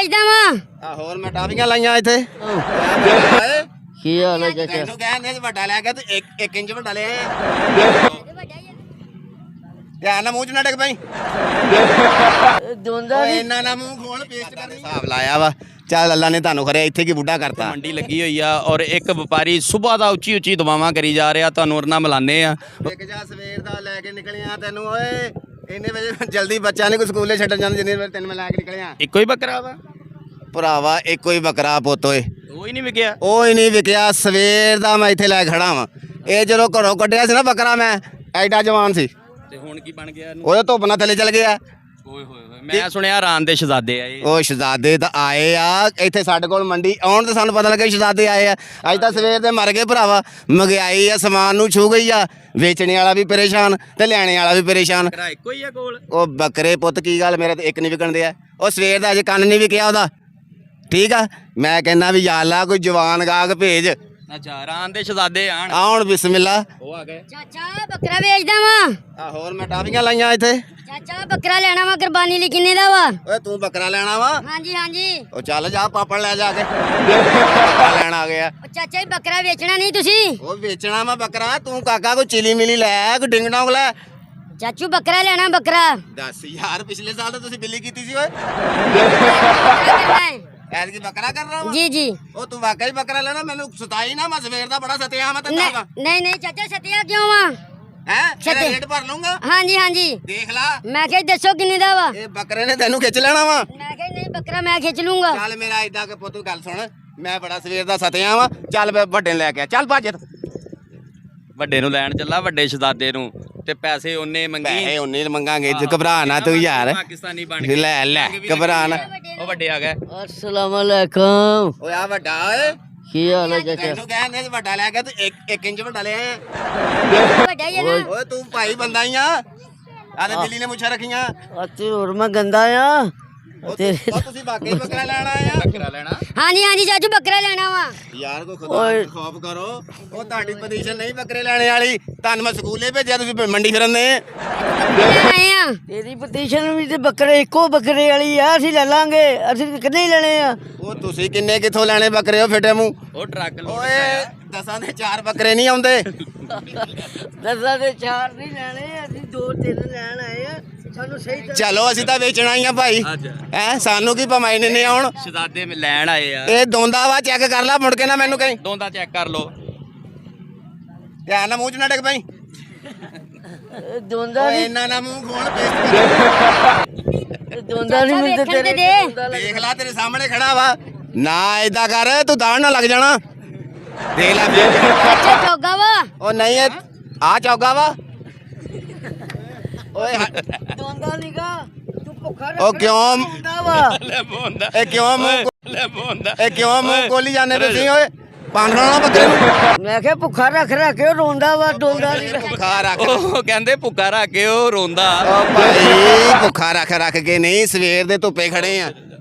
ਵੇਚਦਾ ਵਾ ਹੋਰ ਮੈਂ ਟਾਪੀਆਂ ਲਾਈਆਂ ਇੱਥੇ ਕੀ ਹਾਲ ਹੈ ਚਾਚਾ? ਤੈਨੂੰ ਕਹਿੰਦੇ ਵੱਡਾ ਲੈ ਕੇ ਤੂੰ 1 ਇੰਚ ਵੱਡਾ ਲੈ ਧਿਆਨ ਨਾਲ ਮੂੰਹ ਚ ਨਾ ਡਿੱਗ ਪਈ ਦੋਂਦਾ ਨਹੀਂ ਇੰਨਾ ਨਾ ਮੂੰਹ ਖੋਲ ਪੇਸਟ ਕਰ ਹਿਸਾਬ ਲਾਇਆ ਵਾ ਚੱਲ ਅੱਲਾ ਨੇ ਤੁਹਾਨੂੰ ਖਰੇ ਇੱਥੇ ਕੀ ਬੁੱਢਾ ਕਰਤਾ ਮੰਡੀ ਲੱਗੀ ਹੋਈ ਆ ਔਰ ਇੱਕ ਵਪਾਰੀ ਸਵੇਰ ਦਾ ਉੱਚੀ ਉੱਚੀ ਦੁਆਵਾਂ ਕਰੀ ਜਾ ਰਿਹਾ ਤੁਹਾਨੂੰ ਉਹਨਾਂ ਮਿਲਾਨੇ ਆ ਇੱਕ ਜਾ ਸਵੇਰ ਦਾ ਲੈ ਕੇ ਨਿਕਲਿਆ ਤੈਨੂੰ ਓਏ ਇੰਨੇ ਵਜੇ ਜਲਦੀ ਬੱਚਾ ਨਹੀਂ ਕੋਈ ਸਕੂਲੇ ਛੱਡਣ ਜਾਂਦਾ ਜਿੰਨੇ ਵਜੇ ਤੈਨੂੰ ਮੈਂ ਲੈ ਕੇ ਨਿਕਲਿਆ ਇੱਕੋ ਹੀ ਬੱਕਰਾ ਵਾ ਭਰਾਵਾ ਇੱਕੋ ਹੀ ਬੱਕਰਾ ਪੁੱਤ ਓਏ ਉਹ ਹੀ ਨਹੀਂ ਵਿਕਿਆ ਉਹ ਹੀ ਨਹੀਂ ਵਿਕਿਆ ਸਵੇਰ ਦਾ ਮੈਂ ਇੱਥੇ ਲੈ ਕੇ ਖੜਾ ਵਾਂ ਇਹ ਜਦੋਂ ਘਰੋਂ ਕੱਢਿਆ ਸੀ ਨਾ ਬੱਕਰਾ ਮੈਂ ਐਡਾ ਜਵਾਨ ਸੀ ਤੇ ਹੁਣ ਕੀ ਬਣ ਗਿਆ ਇਹਨੂੰ ਉਹਦੇ ਧੁੱਪ ਨਾਲ ਥੱਲੇ ਚਲ ਗਿਆ ਓਏ ਹੋਏ ਹੋਏ ਮੈਂ ਸੁਣਿਆ ਰਾਨ ਦੇ ਸ਼ਹਜ਼ਾਦੇ ਆ ਇਹ ਉਹ ਸ਼ਹਜ਼ਾਦੇ ਤਾਂ ਆਏ ਆ ਇੱਥੇ ਸਾਡੇ ਕੋਲ ਮੰਡੀ ਆਉਣ ਤੇ ਸਾਨੂੰ ਪਤਾ ਲੱਗਾ ਸ਼ਹਜ਼ਾਦੇ ਆਏ ਆ ਅੱਜ ਤਾਂ ਸਵੇਰ ਦੇ ਮਰ ਗਏ ਭਰਾਵਾ ਮਹਿੰਗਾਈ ਆ ਸਮਾਨ ਨੂੰ ਛੂ ਗਈ ਆ ਵੇਚਣੇ ਵਾਲਾ ਵੀ ਪਰੇਸ਼ਾਨ ਤੇ ਲੈਣੇ ਵਾਲਾ ਵੀ ਪਰੇਸ਼ਾਨ ਬੱਕਰਾ ਇੱਕੋ ਹੀ ਆ ਕੋਲ ਉਹ ਬੱਕਰੇ ਪੁੱਤ ਕੀ ਗੱਲ ਮੇਰੇ ਤੇ ਇੱਕ ਨਹੀਂ ਵਿਕਣ ਦਿਆ ਉਹ ਸਵੇਰ ਦਾ ਅਜੇ ਕੰਨ ਨਹੀਂ ਵਿਕਿਆ ਉਹਦਾ ਠੀਕ ਆ ਮੈਂ ਕਹਿੰਦਾ ਵੀ ਯਾ ਅੱਲਾ ਕੋਈ ਜਵਾਨ ਗਾਹਕ ਭੇਜ ਅੱਛਾ ਰਾਨ ਦੇ ਸ਼ਹਜ਼ਾਦੇ ਆਣ ਆਉਣ ਬਿਸਮਿਲ੍ਲਾ ਉਹ ਆ ਗਏ ਚਾਚਾ ਬੱਕਰਾ ਵੇਚਦਾ ਵਾ ਹੋਰ ਮੈਂ ਟਾਪੀਆਂ ਲਾਈਆਂ ਇੱਥੇ ਚਾਚਾ ਬੱਕਰਾ ਲੈਣਾ ਵਾ ਕੁਰਬਾਨੀ ਲਈ ਕਿੰਨੇ ਦਾ ਵਾ ਓਏ ਤੂੰ ਬੱਕਰਾ ਲੈਣਾ ਵਾ ਹਾਂਜੀ ਹਾਂਜੀ ਉਹ ਚੱਲ ਜਾ ਪਾਪੜ ਲੈ ਜਾ ਕੇ ਬੱਕਰਾ ਲੈਣ ਆ ਗਿਆ ਉਹ ਚਾਚਾ ਜੀ ਬੱਕਰਾ ਵੇਚਣਾ ਨਹੀਂ ਤੁਸੀਂ ਉਹ ਵੇਚਣਾ ਵਾ ਬੱਕਰਾ ਤੂੰ ਕਾਕਾ ਕੋਈ ਚਿਲੀ ਮਿਲੀ ਲੈ ਕੋਈ ਡਿੰਗ ਡੋਂਗ ਲੈ ਚਾਚੂ ਬੱਕਰਾ ਲੈਣਾ ਬੱਕਰਾ ਦੱਸ ਯਾਰ ਪਿਛਲੇ ਸਾਲ ਤਾਂ ਤੁਸੀਂ ਬਿੱਲੀ ਕੀਤੀ ਸੀ ਓਏ ਐਤਕੀ ਬੱਕਰਾ ਕਰ ਰਹਾ ਵਾ ਜੀ ਜੀ ਉਹ ਤੂੰ ਵਾਕਈ ਬੱਕਰਾ ਲੈਣਾ ਮੈਨੂੰ ਸਤਾਈ ਨਾ ਮੈਂ ਸਵੇਰ ਦਾ ਬੜਾ ਸਤਿਆ ਮੈਂ ਤੈਨੂੰ ਨਹੀਂ ਨਹੀਂ ਚਾਚਾ ਸਤਿਆ ਕਿਉਂ ਵਾ ਹੈ ਸਤਿਆ। ਰੇਟ ਭਰ ਲੂੰਗਾ ਹਾਂਜੀ ਹਾਂਜੀ ਦੇਖ ਲਾ ਮੈਂ ਕਿਹਾ ਦੱਸੋ ਕਿੰਨੇ ਦਾ ਵਾ ਇਹ ਬੱਕਰੇ ਨੇ ਤੈਨੂੰ ਖਿੱਚ ਲੈਣਾ ਵਾ ਮੈਂ ਕਿਹਾ ਨਹੀਂ ਬੱਕਰਾ ਮੈਂ ਖਿੱਚ ਲੂੰਗਾ ਚੱਲ ਮੇਰਾ ਏਦਾਂ ਕਿ ਪੁੱਤ ਗੱਲ ਸੁਣ ਮੈਂ ਬੜਾ ਸਵੇਰ ਦਾ ਸਤਿਆ ਵਾ ਚੱਲ ਮੈਂ ਵੱਡੇ ਨੂੰ ਲੈ ਕੇ ਆ ਚੱਲ ਭੱਜ ਵੱਡੇ ਨੂੰ ਲੈਣ ਚੱਲਾ ਵੱਡੇ ਸ਼ਹਜ਼ਾਦੇ ਨੂੰ ਤੇ ਪੈਸੇ ਉਹਨੇ ਮੰਗੀ ਪੈਸੇ ਉਹਨੇ ਮੰਗਾਂਗੇ ਤੂੰ ਘਬਰਾ ਨਾ ਤੂੰ ਯਾਰ ਪਾਕਿਸਤਾਨੀ ਬਣ ਕੇ ਲੈ ਲੈ ਘਬਰਾ ਨਾ ਉਹ ਵੱਡੇ ਆ ਗਏ ਅਸਲਾਮ ਅਲੈਕਮ ਓਏ ਆ ਵੱਡਾ ਓਏ ਕੀ ਹਾਲ ਹੈ ਚਾਚਾ? ਤੈਨੂੰ ਕਹਿੰਦੇ ਵੱਡਾ ਲੈ ਕੇ ਤੂੰ 1 ਇੰਚ ਵੱਡਾ ਲੈ ਵੱਡਾ ਹੀ ਆ ਨਾ ਓਏ ਤੂੰ ਭਾਈ ਬੰਦਾ ਹੀ ਆ ਆਹ ਤੇ ਦਿੱਲੀ ਨੇ ਮੁੱਛਾਂ ਰੱਖੀਆਂ ਅਤੇ ਹੋਰ ਮੈਂ ਗੰਦਾ ਆ ਉਹ ਤੁਸੀਂ ਵਾਕਈ ਬੱਕਰਾ ਲੈਣਾ ਆ ਬੱਕਰਾ ਲੈਣਾ ਹਾਂਜੀ ਹਾਂਜੀ ਚਾਚੂ ਬੱਕਰਾ ਲੈਣਾ ਵਾ ਯਾਰ ਕੋ ਖੁਦਾ ਨੂੰ ਖੌਫ ਕਰੋ ਉਹ ਤੁਹਾਡੀ ਪੋਜੀਸ਼ਨ ਨਹੀਂ ਬੱਕਰੇ ਲੈਣੇ ਵਾਲੀ ਤੁਹਾਨੂੰ ਮੈਂ ਸਕੂਲੇ ਭੇਜਿਆ ਤੁਸੀਂ ਮੰਡੀ ਫਿਰਨ ਦੇ ਲੈਣ ਆਏ ਆ ਤੇਰੀ ਪਟੀਸ਼ਨ ਵੀ ਤੇ ਬੱਕਰੇ ਇੱਕੋ ਬੱਕਰੇ ਵਾਲੀ ਆ ਅਸੀਂ ਲੈ ਲਾਂਗੇ ਅਸੀਂ ਕਿੰਨੇ ਹੀ ਲੈਣੇ ਆ ਉਹ ਤੁਸੀਂ ਕਿੰਨੇ ਕਿੱਥੋਂ ਲੈਣੇ ਬੱਕਰੇ ਉਹ ਫਿੱਟੇ ਮੂੰਹ ਉਹ ਟਰੱਕ ਓਏ 10 ਦੇ 4 ਬੱਕਰੇ ਨਹੀਂ ਆਉਂਦੇ ਦਸਾਂ ਦੇ 4 ਨਹੀਂ ਲੈਣੇ ਅਸੀਂ 2-3 ਲੈਣ ਆਏ ਆ ਸਾਨੂੰ ਸਹੀ ਤਰ੍ਹਾਂ ਚਲੋ ਅਸੀਂ ਤਾਂ ਵੇਚਣਾ ਹੀ ਆ ਭਾਈ ਅੱਛਾ ਹੈ ਸਾਨੂੰ ਕੀ ਭਮਾਈ ਨੇ ਆਉਣ ਸ਼ਹਜ਼ਾਦੇ ਲੈਣ ਆਏ ਆ ਇਹ ਦੋਂਦਾ ਵਾ ਚੈੱਕ ਕਰ ਲੈ ਮੁੜ ਕੇ ਨਾ ਮੈਨੂੰ ਕਹੀਂ ਦੋਂਦਾ ਚੈੱਕ ਕਰ ਲੋ ਧਿਆਨ ਨਾਲ ਮੂੰਹ ਚ ਨਾ ਡਿੱਗ ਪਈ ਦੋਂਦਾ ਓਏ ਨਹੀਂ ਇੰਨਾ ਨਾ ਮੂੰਹ ਖੋਲ ਪੇਸਟ ਦੋਂਦਾ ਨਹੀਂ ਮੈਨੂੰ ਵੇਖਣ ਤੇਰੇ ਤੇ ਦੇ। ਦੋਂਦਾ ਲੱਗ- ਦੇਖ ਲੈ ਤੇਰੇ ਸਾਹਮਣੇ ਖੜਾ ਵਾ ਨਾ ਏਦਾਂ ਕਰ ਤੂੰ ਦਾੜ ਨਾ ਲੱਗ ਜਾਣਾ ਦੇਖ ਲੈ ਚਾਚਾ ਚੌਗਾ ਵਾ ਉਹ ਨਹੀਂ ਆ ਚੌਗਾ ਵਾ ਓਏ ਦੋਂਦਾ ਨੀਗਾ ਤੂੰ ਭੁੱਖਾ ਉਹ ਕਿਉਂ ਦੋਂਦਾ ਵਾ ਲੈ ਬੋਂਦਾ ਇਹ ਕਿਉਂ ਮੂੰਹ ਲੈ ਬੋਂਦਾ ਇਹ ਕਿਉਂ ਮੂੰਹ ਖੋਲੀ ਜਾਂਦੇ ਤੁਸੀਂ ਓਏ ਪਾਂਡਣਾ ਬੱਕਰੇ ਨੂੰ ਮੈਂ ਕਿਹਾ ਭੁੱਖਾ ਰੱਖ ਕੇ ਉਹ ਰੋਂਦਾ ਵਾ ਦੋਂਦਾ ਨੀਗਾ ਭੁੱਖਾ ਰੱਖ ਉਹ ਕਹਿੰਦੇ ਭੁੱਖਾ ਰੱਖ ਕੇ ਉਹ ਰੋਂਦਾ ਓ ਭਾਈ ਭੁੱਖਾ ਰੱਖ ਕੇ ਨਹੀਂ ਸਵੇਰ ਦੇ ਧੁੱਪੇ ਖੜੇ ਆ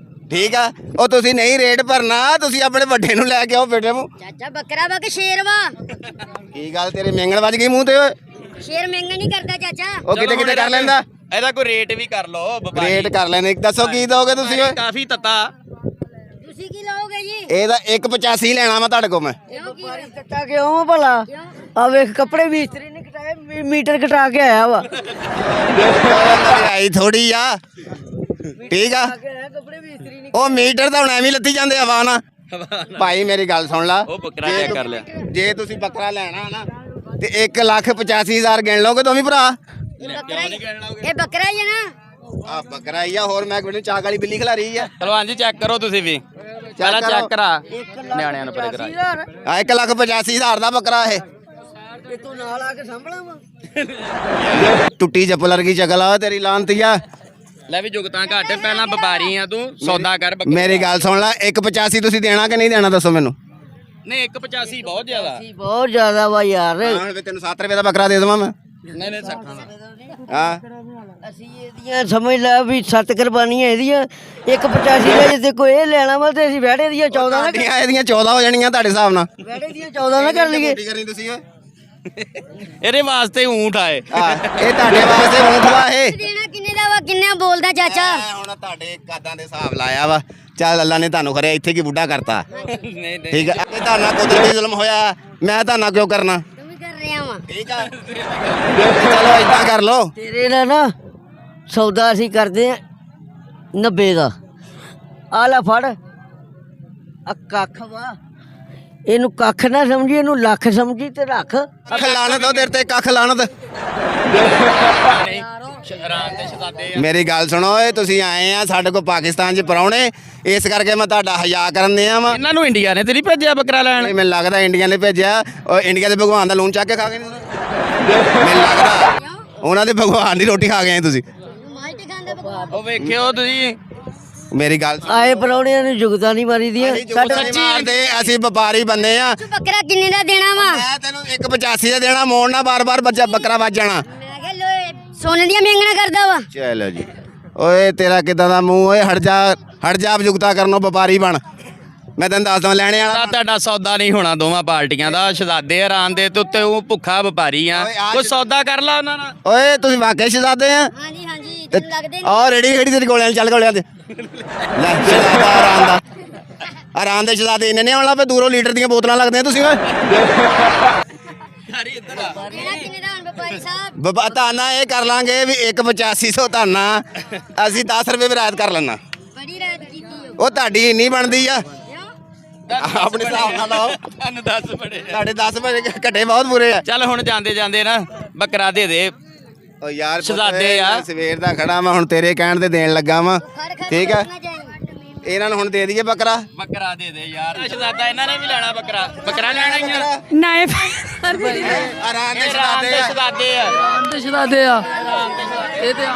ਠੀਕ ਆ ਉਹ ਤੁਸੀਂ ਨਹੀਂ ਰੇਟ ਭਰਨਾ ਤੁਸੀਂ ਆਪਣੇ ਵੱਡੇ ਨੂੰ ਲੈ ਕੇ ਆਓ ਬੇਟੇ ਨੂੰ ਚਾਚਾ ਬੱਕਰਾ ਵਾ ਕਿ ਸ਼ੇਰ ਵਾ ਕੀ ਗੱਲ ਤੇਰੇ ਮੈਂਗਣ ਵੱਜ ਗਈ ਮੂੰਹ ਤੇ ਓਏ ਸ਼ੇਰ ਮਹਿੰਗਾ ਨਹੀਂ ਕਰਦਾ ਚਾਚਾ ਉਹ ਕਿਤੇ ਕਿਤੇ ਕਰ ਲੈਂਦਾ ਇਹਦਾ ਕੋਈ ਰੇਟ ਵੀ ਕਰ ਲੋ ਵਪਾਰੀ ਰੇਟ ਕਰ ਲੈਣੇ ਦੱਸੋ ਕੀ ਦੋਗੇ ਤੁਸੀਂ ਓਏ ਕਾਫੀ ਤਤਾ ਤੁਸੀਂ ਕੀ ਲਓਗੇ ਜੀ ਇਹਦਾ 185 ਲੈਣਾ ਮੈਂ ਤੁਹਾਡੇ ਕੋਲ ਮੈਂ ਕਿਉਂ ਕੀ ਹੋਇਆ? ਕੱਟਾ ਕਿਉਂ ਭਲਾ ਆ ਵੇਖ ਕੱਪੜੇ ਵੀ ਇਸਤਰੀ ਨੇ ਕਟਾਏ ਮੀਟਰ ਕਟਾ ਕੇ ਆਇਆ ਵਾ ਆਈ ਥੋੜੀ ਆ ਠੀਕ ਆ ਕੱਪੜੇ ਵੀ ਇਸਤਰੀ ਨੇ ਉਹ ਮੀਟਰ ਤਾਂ ਹੁਣ ਐਵੇਂ ਲੱਤੀ ਜਾਂਦੇ ਹਵਾ ਨਾਲ ਭਾਈ ਮੇਰੀ ਗੱਲ ਸੁਣ ਲਾ ਉਹ ਬੱਕਰਾ ਚੈੱਕ ਕਰ ਲਿਆ ਜੇ ਤੁਸੀਂ ਬੱਕਰਾ ਲੈਣਾ ਨਾ ਤੇ 1,85,000 ਗਿਣ ਲਓਗੇ ਤੁਸੀਂ ਭਰਾ ਇਹ ਬੱਕਰਾ ਹੀ ਹੈ ਨਾ ਆ ਬੱਕਰਾ ਹੀ ਆ ਹੋਰ ਮੈਂ ਕੋਈ ਚਾਕ ਵਾਲੀ ਬਿੱਲੀ ਖਿਲਾ ਰਹੀ ਆ ਪਹਿਲਵਾਨ ਜੀ ਚੈੱਕ ਕਰੋ ਤੁਸੀਂ ਵੀ ਪਹਿਲਾਂ ਕਰੋ। ਚੈੱਕ ਕਰਾ ਨਿਆਣਿਆਂ ਨੂੰ ਪਰੇ ਕਰਾ ਆ 1,85,000 ਦਾ ਬੱਕਰਾ ਇਹ ਇਹ ਤੂੰ ਨਾਲ ਆ ਕੇ ਸਾਂਭਣਾ ਵਾ ਟੁੱਟੀ ਚੱਪਲ ਵਰਗੀ ਸ਼ਕਲ ਆ ਤੇਰੀ ਲਾਂਤੀਆ ਲੈ ਵੀ ਜੁਗਤਾਂ ਘੱਟ ਪਹਿਲਾਂ ਵਪਾਰੀ ਆ ਤੂੰ ਸੌਦਾ ਕਰ ਬੱਕਰਾ ਮੇਰੀ ਗੱਲ ਸੁਣ ਲੈ 1,85 ਤੁਸੀਂ ਦੇਣਾ ਕਿ ਨਹੀਂ ਦੇਣਾ ਦੱਸੋ ਮੈਨੂੰ ਨਹੀਂ 185 ਬਹੁਤ ਜ਼ਿਆਦਾ ਬਹੁਤ ਜ਼ਿਆਦਾ ਵਾ ਯਾਰ ਹਾਂ ਵੀ ਤੈਨੂੰ 7 ਰੁਪਏ ਦਾ ਬੱਕਰਾ ਦੇ ਦੇਵਾਂ ਮੈਂ ਨਹੀਂ ਨਹੀਂ ਸੱਖਾਂ ਦਾ ਹਾਂ ਅਸੀਂ ਇਹਦੀਆਂ ਸਮਝ ਲੈ ਵੀ 7 ਕੁਰਬਾਨੀਆਂ ਇਹਦੀਆਂ 185 ਦਾ ਜੇ ਤੇ ਕੋਈ ਇਹ ਲੈਣਾ ਵਾ ਤੇ ਅਸੀਂ ਵਹਿੜੇ ਦੀਆਂ 14 ਨਾ ਤੁਹਾਡੀਆਂ ਇਹਦੀਆਂ 14 ਹੋ ਜਾਣੀਆਂ ਤੁਹਾਡੇ ਹਿਸਾਬ ਨਾਲ ਵਹਿੜੇ ਦੀਆਂ 14 ਨਾ ਕਰ ਲਈਏ ਕੀ ਕਰਨੀ ਤੁਸੀਂ ਓਏ ਇਹਦੇ ਵਾਸਤੇ ਊਂਠ ਆਏ ਹਾਂ ਇਹ ਤੁਹਾਡੇ ਵਾਸਤੇ ਊਂਠ ਵਾ ਇਹ ਦੇਣਾ ਕਿੰਨੇ ਦਾ ਵਾ ਕਿੰਨਾ ਬੋਲਦਾ ਚਾਚਾ ਮੈਂ ਹੁਣ ਤੁਹਾਡੇ ਕਾਦਾਂ ਦੇ ਹਿਸਾਬ ਲਾਇਆ ਵਾ ਚੱਲ ਅੱਲਾ ਨੇ ਤੁਹਾਨੂੰ ਖਰਿਆ ਇੱਥੇ ਕੀ ਬੁੱਢਾ ਕਰਤਾ ਨਹੀਂ ਨਹੀਂ ਠੀਕ ਹੈ ਇਹ ਤੁਹਾਡਾ ਕੁਦਰਤੀ ਜ਼ੁਲਮ ਹੋਇਆ ਮੈਂ ਤੁਹਾਡਾ ਕਿਉਂ ਕਰਨਾ ਤੂੰ ਵੀ ਕਰ ਰਿਹਾ ਵਾ ਠੀਕ ਆ ਚਲੋ ਏਦਾਂ ਕਰ ਲਓ ਤੇਰੇ ਨਾਲ ਨਾ ਸੌਦਾ ਅਸੀਂ ਕਰਦੇ ਆ 90 ਦਾ ਆ ਲੈ ਫੜ ਆ ਕੱਖ ਵਾ ਇਹਨੂੰ ਕੱਖ ਨਾ ਸਮਝੀ ਇਹਨੂੰ ਲੱਖ ਸਮਝੀ ਤੇ ਰੱਖ ਕੱਖ ਲਾਣਤ ਉਹ ਤੇਰੇ ਤੇ ਕੱਖ ਲਾਣਤ ਰਾਤ ਦੇ ਸ਼ਦਾਦੇ ਆ ਮੇਰੀ ਗੱਲ ਸੁਣੋ ਏ ਤੁਸੀਂ ਆਏ ਆ ਸਾਡੇ ਕੋਲ ਪਾਕਿਸਤਾਨ 'ਚ ਪਰਾਉਣੇ ਇਸ ਕਰਕੇ ਮੈਂ ਤੁਹਾਡਾ ਹਯਾ ਕਰਨ ਦਿਆ ਵਾਂ ਇਹਨਾਂ ਨੂੰ ਇੰਡੀਆ ਨੇ ਤੇ ਨਹੀਂ ਭੇਜਿਆ ਬੱਕਰਾ ਲੈਣ ਇਹ ਮੈਨੂੰ ਲੱਗਦਾ ਇੰਡੀਆ ਨੇ ਭੇਜਿਆ ਉਹ ਇੰਡੀਆ ਦੇ ਭਗਵਾਨ ਦਾ ਲੂਣ ਚੱਕ ਕੇ ਖਾ ਗਏ ਨੇ ਤੁਸੀਂ ਮੈਨੂੰ ਲੱਗਦਾ ਉਹਨਾਂ ਦੇ ਭਗਵਾਨ ਦੀ ਰੋਟੀ ਖਾ ਗਏ ਆ ਤੁਸੀਂ ਮਾਈ ਤੇ ਖਾਂਦੇ ਬਕਵਾਸ ਉਹ ਵੇਖਿਓ ਤੁਸੀਂ ਮੇਰੀ ਗੱਲ ਆਏ ਪਰੌਣਿਆਂ ਨੂੰ ਜੁਗਤਾਂ ਨਹੀਂ ਮਾਰੀ ਦੀਆਂ ਸਾਡੇ ਮਾਰਦੇ ਅਸੀਂ ਵਪਾਰੀ ਬੰਦੇ ਆ ਤੂੰ ਬੱਕਰਾ ਕਿੰਨੇ ਦਾ ਦੇਣਾ ਵਾ ਮੈਂ ਤੈਨੂੰ 185 ਦਾ ਦੇਣਾ ਮੋੜਨਾ ਬਾਰ-ਬਾਰ ਬੱਚਾ ਬੱਕਰਾ ਵੱਜ ਜਾਣਾ ਮੈਂ ਕਿਹਾ ਲੋਏ ਸੋਨੇ ਦੀਆਂ ਮੰਗਣਾ ਕਰਦਾ ਵਾ ਚਲੋ ਜੀ ਓਏ ਤੇਰਾ ਕਿਦਾਂ ਦਾ ਮੂੰਹ ਓਏ ਹਟ ਜਾ ਜੁਗਤਾ ਕਰਨੋਂ ਵਪਾਰੀ ਬਣ ਮੈਂ ਤੈਨੂੰ ਦੱਸਦਾ ਲੈਣੇ ਵਾਲਾ ਤਾਂ ਤੁਹਾਡਾ ਸੌਦਾ ਨਹੀਂ ਹੋਣਾ ਦੋਵਾਂ ਪਾਰਟੀਆਂ ਦਾ ਸ਼ਹਜ਼ਾਦੇ ਹੈਰਾਨ ਦੇ ਤੇ ਉੱਤੇ ਉਹ ਭੁੱਖਾ ਵਪਾਰੀ ਆ ਓਏ ਆ ਕੋਈ ਸੌਦਾ ਕਰ ਲਾ ਉਹਨਾਂ ਨਾਲ ਓਏ ਤੁਸੀਂ ਵਾਕਿਆ ਸ਼ਹਜ਼ਾਦੇ ਆ ਹਾਂਜੀ ਹਾਂਜੀ ਤੈਨੂੰ ਲੱਗਦੇ ਆ ਰੇੜੀ ਖੜੀ ਤੇਰੀ ਗੋਲਿਆਂ ਚੱਲ ਗੋਲਿਆਂ ਤੇ ਲੈ ਸ਼ਹਜ਼ਾਦਾ ਆਰਾਮ ਦੇ ਸ਼ਹਜ਼ਾਦੇ ਇੰਨੇ ਨਹੀਂ ਆਉਣਾ ਪਏ ਦੂਰੋਂ ਲੀਟਰ ਦੀਆਂ ਬੋਤਲਾਂ ਲੱਗਦੀਆਂ ਤੁਸੀਂ ਓਏ ਦੇਣਾ ਕਿੰਨੇ ਦਾ ਹੁਣ ਵਪਾਰੀ ਸਾਹਿਬ ਬਾਬਾ ਤਾਨਾ ਇਹ ਕਰ ਲਾਂਗੇ ਵੀ 18500 ਤਾਨਾ ਅਸੀਂ 10 ਰੁਪਏ ਵਿਰਾਇਤ ਕਰ ਲੈਣਾ ਬੜੀ ਰਾਤ ਕੀਤੀ ਉਹ ਤੁਹਾਡੀ ਇੰਨੀ ਬਣਦੀ ਆ ਕਿਉਂ ਆਪਣੇ ਹਿਸਾਬ ਨਾਲ ਲਾਓ ਤੁਹਾਨੂੰ ਦੱਸ ਬੜੇ ਸਾਡੇ 10 ਰੁਪਏ ਘਟੇ ਬਹੁਤ ਬੁਰੇ ਆ ਚੱਲ ਹੁਣ ਜਾਂਦੇ ਜਾਂਦੇ ਨਾ ਬੱਕਰਾ ਦੇ ਦੇ ਓ ਯਾਰ ਪੁੱਤ, ਸ਼ਹਜ਼ਾਦੇ ਆ। ਮੈਂ ਸਵੇਰ ਦਾ ਖੜਾ ਮੈਂ ਹੁਣ ਤੇਰੇ ਕਹਿਣ ਤੇ ਦੇਣ ਲੱਗਾ ਵਾਂ ਠੀਕ ਆ ਇਹਨਾਂ ਨੂੰ ਹੁਣ ਦੇ ਦਈਏ ਬੱਕਰਾ ਬੱਕਰਾ ਦੇ ਦੇ ਯਾਰ ਸ਼ਹਜ਼ਾਦਾ ਇਹਨਾਂ ਨੇ ਵੀ ਲੈਣਾ ਬੱਕਰਾ ਬੱਕਰਾ ਲੈਣਾ ਹੀ ਆ ਨਾਏ ਆਰਾਮ ਦੇ ਇਹ ਰਾਤ ਦੇ ਸ਼ਹਜ਼ਾਦੇ ਆ ਸ਼ਹਜ਼ਾਦੇ ਆ ਸ਼ਹਜ਼ਾਦੇ ਆ ਇਹ ਤੇ